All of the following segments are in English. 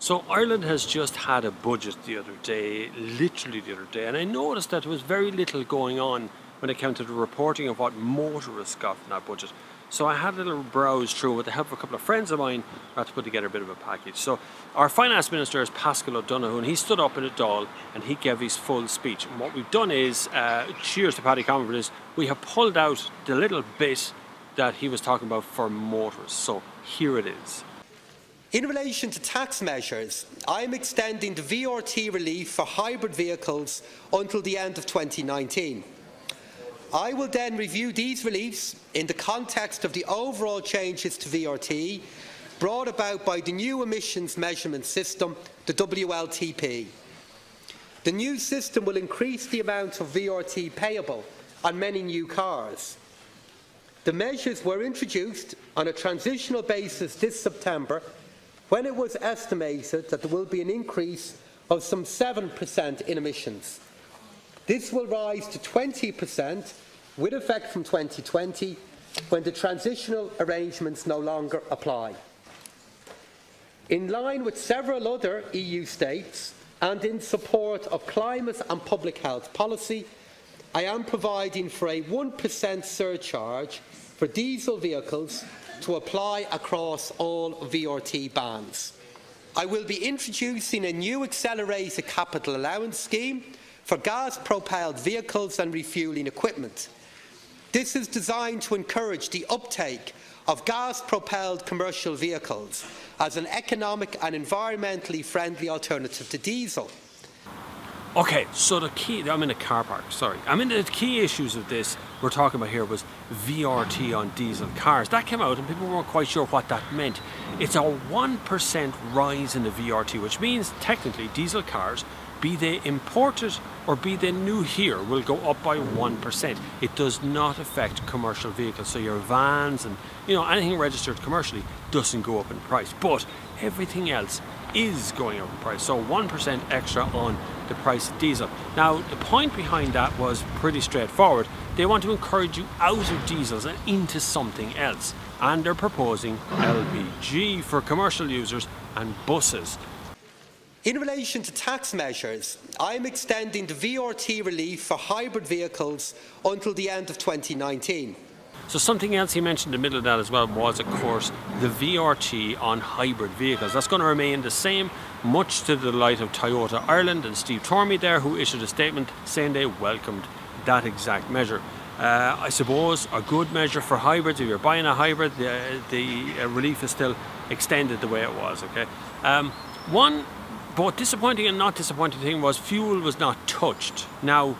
So Ireland has just had a budget the other day, literally the other day, and I noticed that there was very little going on when it came to the reporting of what motorists got from that budget. So I had a little browse through with the help of a couple of friends of mine. I had to put together a bit of a package. So our finance minister is Paschal O'Donoghue, and he stood up in a Dáil and he gave his full speech. And what we've done is, cheers to Paddy Conn for this, we have pulled out the little bit that he was talking about for motorists. So here it is. In relation to tax measures, I am extending the VRT relief for hybrid vehicles until the end of 2019. I will then review these reliefs in the context of the overall changes to VRT brought about by the new emissions measurement system, the WLTP. The new system will increase the amount of VRT payable on many new cars. The measures were introduced on a transitional basis this September, when it was estimated that there will be an increase of some 7% in emissions. This will rise to 20% with effect from 2020, when the transitional arrangements no longer apply. In line with several other EU states and in support of climate and public health policy, I am providing for a 1% surcharge for diesel vehicles to apply across all VRT bands. I will be introducing a new accelerated capital allowance scheme for gas-propelled vehicles and refuelling equipment. This is designed to encourage the uptake of gas-propelled commercial vehicles as an economic and environmentally friendly alternative to diesel. Okay, so the key, I'm in a car park, sorry. The key issues of this we're talking about here was VRT on diesel cars. That came out and people weren't quite sure what that meant. It's a 1% rise in the VRT, which means technically diesel cars, be they imported or be they new here, will go up by 1%. It does not affect commercial vehicles, so your vans and anything registered commercially doesn't go up in price, but everything else is going up in price, so 1% extra on the price of diesel. Now, the point behind that was pretty straightforward. They want to encourage you out of diesels and into something else, and they're proposing LPG for commercial users and buses. In relation to tax measures, I am extending the VRT relief for hybrid vehicles until the end of 2019. So something else he mentioned in the middle of that as well was, of course, the VRT on hybrid vehicles. That's going to remain the same, much to the delight of Toyota Ireland and Steve Tormey there, who issued a statement saying they welcomed that exact measure. I suppose a good measure for hybrids. If you're buying a hybrid, the relief is still extended the way it was. Okay. One both disappointing and not disappointing thing was fuel was not touched. Now,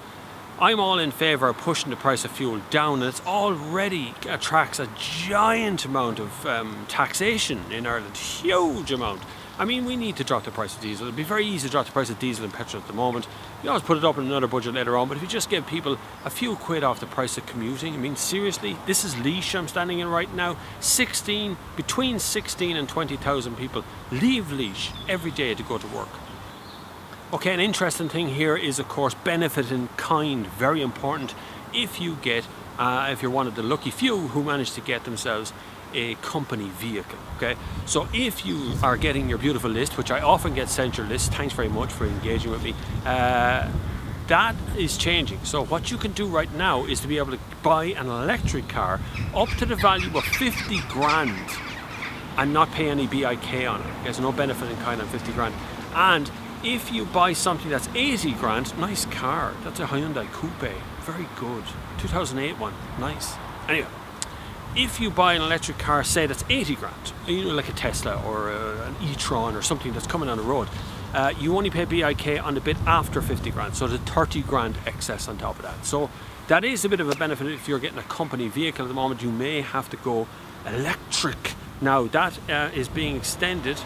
I'm all in favour of pushing the price of fuel down, and it already attracts a giant amount of taxation in Ireland, huge amount. We need to drop the price of diesel. It'd be very easy to drop the price of diesel and petrol at the moment. You always put it up in another budget later on, but if you just give people a few quid off the price of commuting, seriously, this is Laois I'm standing in right now. Between 16 and 20,000 people leave Laois every day to go to work. Okay, an interesting thing here is, of course, benefit in kind, very important. If you're one of the lucky few who manage to get themselves a company vehicle, okay? So if you are getting your beautiful list, which I often get sent your list, thanks very much for engaging with me, that is changing. So what you can do right now is to be able to buy an electric car up to the value of 50 grand and not pay any BIK on it. There's no benefit in kind on 50 grand. And if you buy something that's 80 grand, nice car, that's a Hyundai Coupe, very good, 2008 one, nice. Anyway, if you buy an electric car, say that's 80 grand, like a Tesla or an e-tron or something that's coming on the road, you only pay BIK on the bit after 50 grand, so the 30 grand excess on top of that. So that is a bit of a benefit. If you're getting a company vehicle at the moment, you may have to go electric. Now that is being extended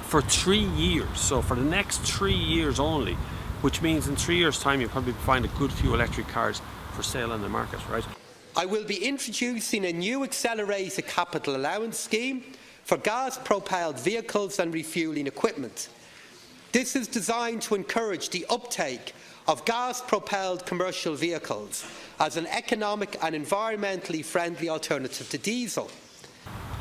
for 3 years, so for the next 3 years only, which means in 3 years' time you'll probably find a good few electric cars for sale on the market, right? I will be introducing a new accelerated capital allowance scheme for gas-propelled vehicles and refuelling equipment. This is designed to encourage the uptake of gas-propelled commercial vehicles as an economic and environmentally friendly alternative to diesel.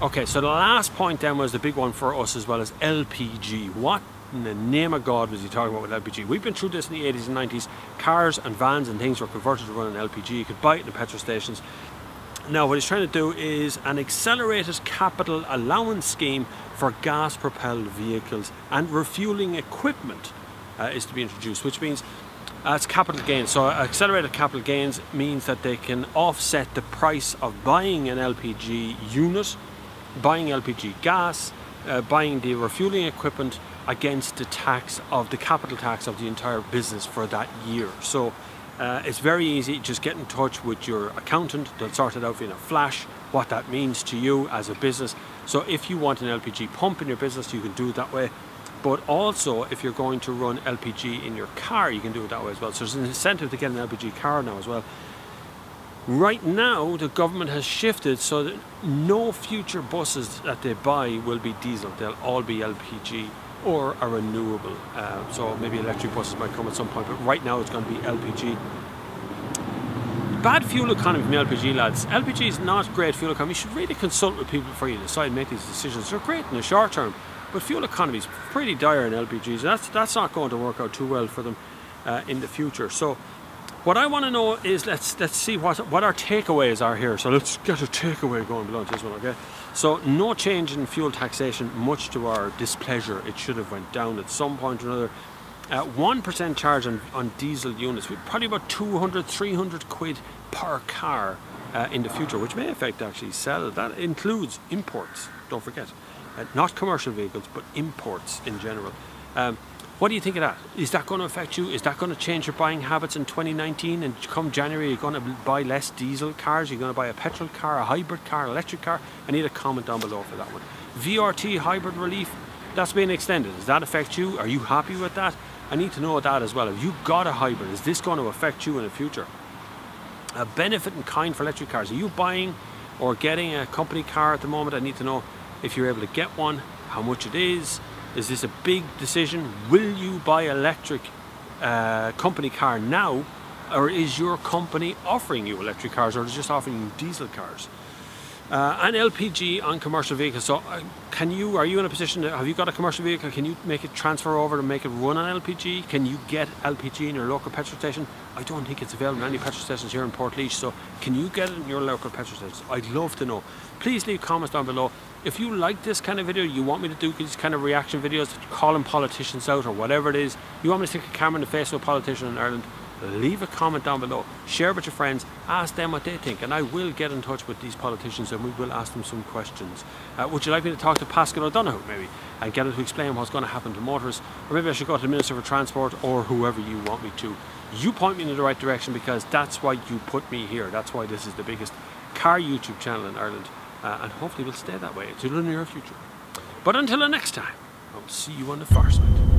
Okay, so the last point then was the big one for us as well as LPG. What in the name of God was he talking about with LPG? We've been through this in the 80s and 90s. Cars and vans and things were converted to run on LPG. You could buy it in the petrol stations. Now what he's trying to do is an accelerated capital allowance scheme for gas propelled vehicles, and refueling equipment is to be introduced, which means it's capital gains. So accelerated capital gains means that they can offset the price of buying an LPG unit, buying LPG gas, buying the refueling equipment against the tax of the capital tax of the entire business for that year. So it's very easy. Just get in touch with your accountant. They'll sort it out for you in a flash, what that means to you as a business. So if you want an LPG pump in your business, you can do it that way. But also, if you're going to run LPG in your car, you can do it that way as well. So there's an incentive to get an LPG car now as well. Right now, the government has shifted so that no future buses that they buy will be diesel. They'll all be LPG or a renewable. So maybe electric buses might come at some point, but right now it's going to be LPG. Bad fuel economy from LPG, lads. LPG is not great fuel economy. You should really consult with people before you decide and make these decisions. They're great in the short term, but fuel economy is pretty dire in LPGs. That's not going to work out too well for them in the future. So what I want to know is, let's see what our takeaways are here. So let's get a takeaway going below this one, okay? So no change in fuel taxation, much to our displeasure. It should have went down at some point or another. 1% charge on diesel units, probably about 200, 300 quid per car in the future, which may affect actually sell. That includes imports, don't forget. Not commercial vehicles, but imports in general. What do you think of that? Is that going to affect you? Is that going to change your buying habits in 2019? And come January, you're going to buy less diesel cars? You're going to buy a petrol car, a hybrid car, electric car? I need a comment down below for that one. VRT hybrid relief, that's being extended. Does that affect you? Are you happy with that? I need to know that as well. Have you got a hybrid? Is this going to affect you in the future? A benefit in kind for electric cars. Are you buying or getting a company car at the moment? I need to know if you're able to get one, how much it is. Is this a big decision? Will you buy electric company car now, or is your company offering you electric cars, or is it just offering you diesel cars? And LPG on commercial vehicles. So are you in a position have you got a commercial vehicle? Can you make it transfer over to make it run on LPG? Can you get LPG in your local petrol station? I don't think it's available in any petrol stations here in Portlaoise. So can you get it in your local petrol stations? I'd love to know. Please leave comments down below. If you like this kind of video, you want me to do these kind of reaction videos, calling politicians out or whatever it is, you want me to stick a camera in the face of a politician in Ireland, leave a comment down below, share with your friends, ask them what they think, and I will get in touch with these politicians and we will ask them some questions. Would you like me to talk to Pascal O'Donoghue maybe and get him to explain what's going to happen to motorists, or maybe I should go to the Minister for Transport, or whoever you want me to. You point me in the right direction, because that's why you put me here. That's why this is the biggest car YouTube channel in Ireland, and hopefully will stay that way until the near future. But until the next time, I'll see you on the far side.